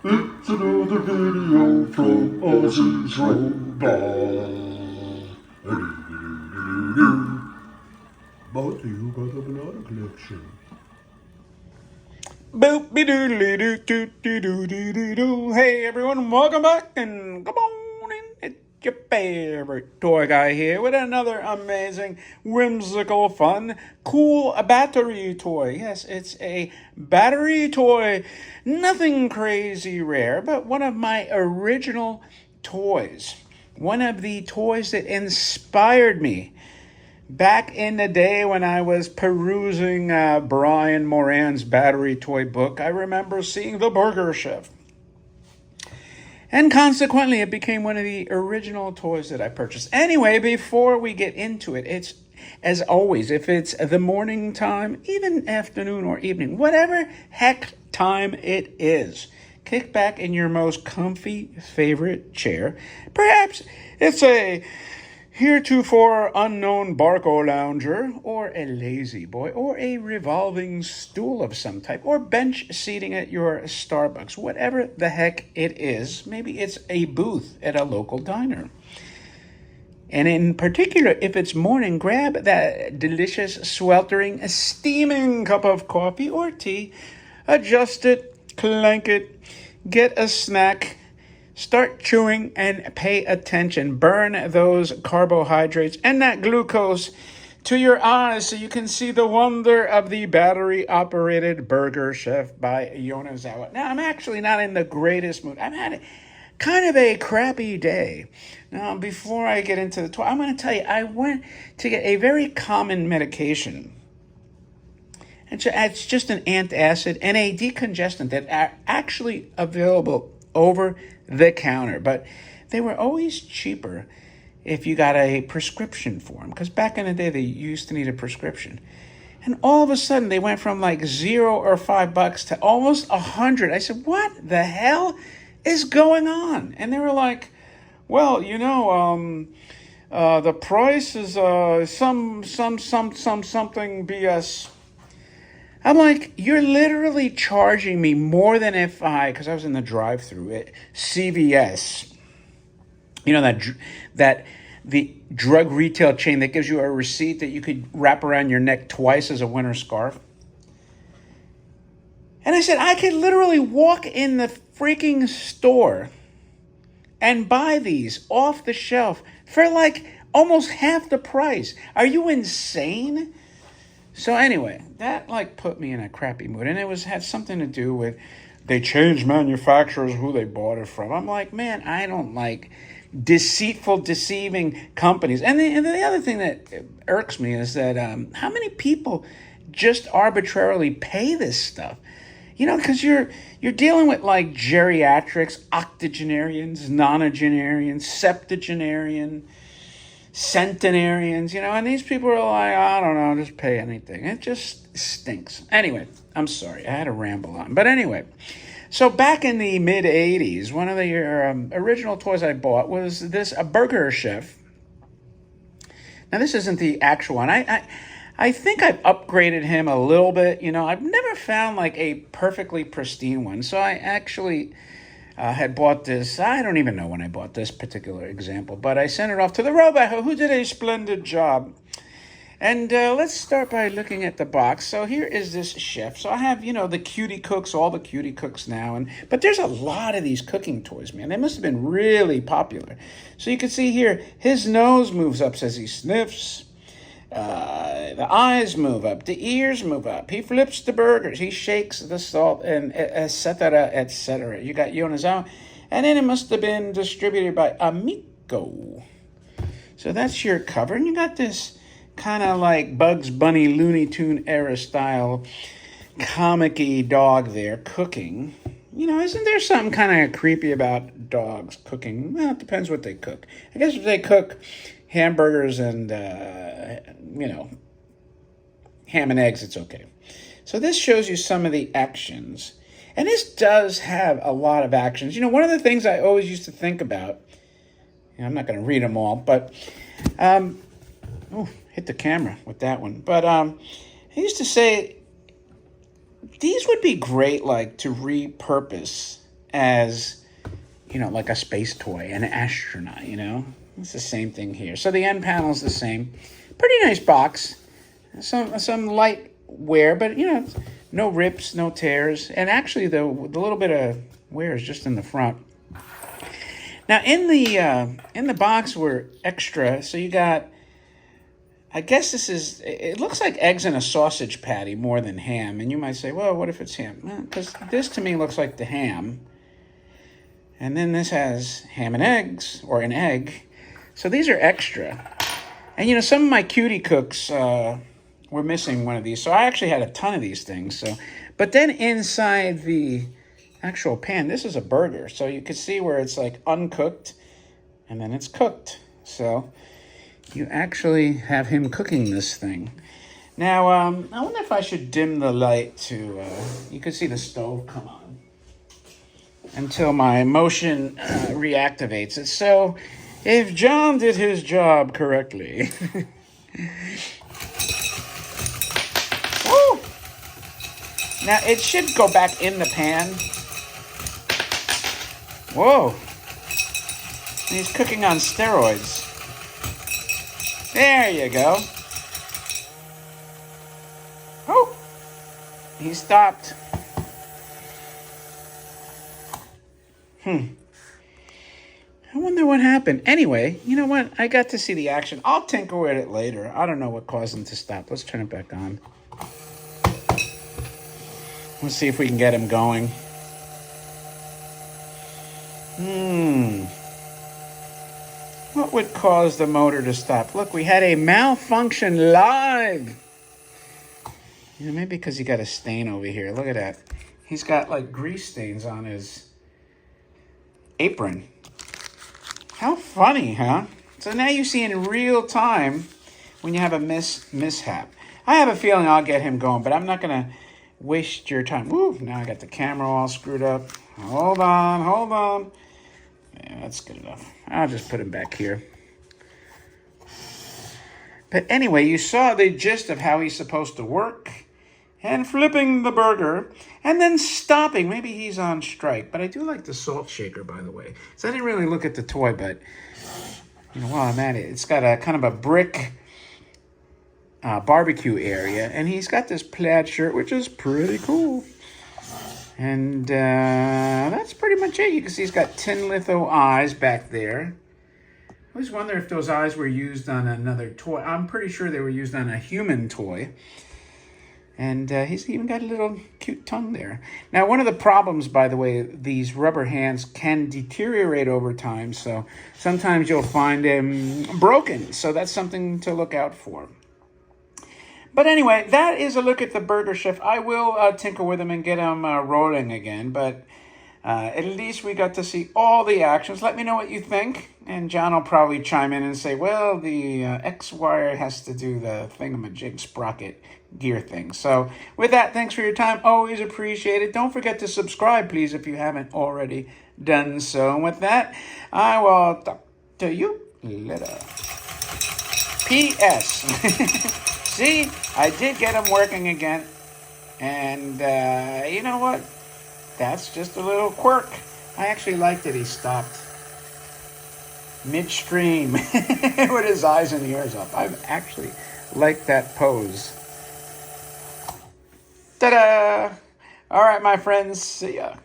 It's another video from Ozzy's Robot. Brought to you by the Banana Collection. Boopy doodly doo doo doo doo doo doo doo. Hey everyone, welcome back and come on in. It's your favorite toy guy here with another amazing, whimsical, fun, cool battery toy. Yes, it's a battery toy. Nothing crazy rare, but one of my original toys. One of the toys that inspired me back in the day when I was perusing Brian Moran's battery toy book. I remember seeing the Burger Chef. And consequently, it became one of the original toys that I purchased. Anyway, before we get into it, it's as always, if it's the morning time, even afternoon or evening, whatever heck time it is, kick back in your most comfy favorite chair. Perhaps it's a heretofore unknown Barco lounger, or a lazy boy, or a revolving stool of some type, or bench seating at your Starbucks, whatever the heck it is. Maybe it's a booth at a local diner. And in particular, if it's morning, grab that delicious, sweltering, steaming cup of coffee or tea, adjust it, clank it, get a snack, start chewing and pay attention. Burn those carbohydrates and that glucose to your eyes so you can see the wonder of the battery-operated Burger Chef by Yonezawa. Now, I'm actually not in the greatest mood. I've had kind of a crappy day. Now, before I get into the toy, I'm going to tell you, I went to get a very common medication. It's just an antacid and a decongestant that are actually available over the counter, but they were always cheaper if you got a prescription for them, because back in the day they used to need a prescription. And all of a sudden they went from like $0 or $5 to almost $100. I said, what the hell is going on? And they were like, well, the price is something BS. I'm like, you're literally charging me more than if because I was in the drive-thru at CVS, that the drug retail chain that gives you a receipt that you could wrap around your neck twice as a winter scarf. And I said, I could literally walk in the freaking store and buy these off the shelf for like almost half the price. Are you insane? So anyway, that like put me in a crappy mood, and had something to do with they changed manufacturers who they bought it from. I'm like, man, I don't like deceitful, deceiving companies. And the other thing that irks me is that how many people just arbitrarily pay this stuff? Because you're dealing with like geriatrics, octogenarians, nonagenarians, septuagenarian, centenarians, and these people are like, I don't know, just pay anything. It just stinks. Anyway, I'm sorry, I had to ramble on. But anyway, so back in the mid 80s, one of the original toys I bought was a Burger Chef. Now, this isn't the actual one. I think I've upgraded him a little bit. I've never found like a perfectly pristine one. So I actually had bought this. I don't even know when I bought this particular example, but I sent it off to the robot who did a splendid job. And let's start by looking at the box. So here is this chef. So I have, the cutie cooks, all the cutie cooks now. But there's a lot of these cooking toys, man. They must have been really popular. So you can see here, his nose moves up as he sniffs. The eyes move up, the ears move up. He flips the burgers, he shakes the salt, and etc., etc. You got Yonezawa, and then it must have been distributed by Amico. So that's your cover, and you got this kind of like Bugs Bunny Looney Tune era style comic-y dog there cooking. Isn't there something kind of creepy about dogs cooking? Well, it depends what they cook. I guess if they cook hamburgers and ham and eggs, it's okay. So this shows you some of the actions, and this does have a lot of actions. One of the things I always used to think about, I'm not going to read them all, but hit the camera with that one. But I used to say these would be great, like to repurpose as, like a space toy, an astronaut, It's the same thing here. So the end panel's the same. Pretty nice box. Some light wear, but, no rips, no tears. And actually, the little bit of wear is just in the front. Now, in the box were extra. So you got, I guess it looks like eggs in a sausage patty more than ham. And you might say, well, what if it's ham? Because this to me looks like the ham. And then this has ham and eggs, or an egg. So these are extra. And, some of my cutie cooks were missing one of these. So I actually had a ton of these things. But then inside the actual pan, this is a burger. So you can see where it's like uncooked, and then it's cooked. So you actually have him cooking this thing. Now, I wonder if I should dim the light to, you can see the stove come on until my motion reactivates it. So if John did his job correctly. Woo! Now, it should go back in the pan. Whoa. And he's cooking on steroids. There you go. Oh, he stopped. I wonder what happened. Anyway, you know what? I got to see the action. I'll tinker with it later. I don't know what caused him to stop. Let's turn it back on. Let's see if we can get him going. What would cause the motor to stop? Look, we had a malfunction live. Maybe because he got a stain over here. Look at that. He's got like grease stains on his apron. How funny, huh? So now you see in real time when you have a mishap. I have a feeling I'll get him going, but I'm not going to waste your time. Woo, now I got the camera all screwed up. Hold on. Yeah, that's good enough. I'll just put him back here. But anyway, you saw the gist of how he's supposed to work. And flipping the burger. And then stopping. Maybe he's on strike. But I do like the salt shaker, by the way. So I didn't really look at the toy, but while I'm at it, it's got a kind of a brick barbecue area. And he's got this plaid shirt, which is pretty cool. And that's pretty much it. You can see he's got tin litho eyes back there. I always wonder if those eyes were used on another toy. I'm pretty sure they were used on a human toy. And he's even got a little cute tongue there. Now, one of the problems, by the way, these rubber hands can deteriorate over time. So sometimes you'll find them broken. So that's something to look out for. But anyway, that is a look at the Burger Chef. I will tinker with him and get him rolling again. But at least we got to see all the actions. Let me know what you think. And John will probably chime in and say, well, the X wire has to do the thingamajig sprocket gear thing. So with that, thanks for your time. Always appreciate it. Don't forget to subscribe, please, if you haven't already done so. And with that, I will talk to you later. P.S. See, I did get him working again. And you know what? That's just a little quirk. I actually liked that he stopped midstream with his eyes and ears up. I actually like that pose. Ta-da! All right, my friends. See ya.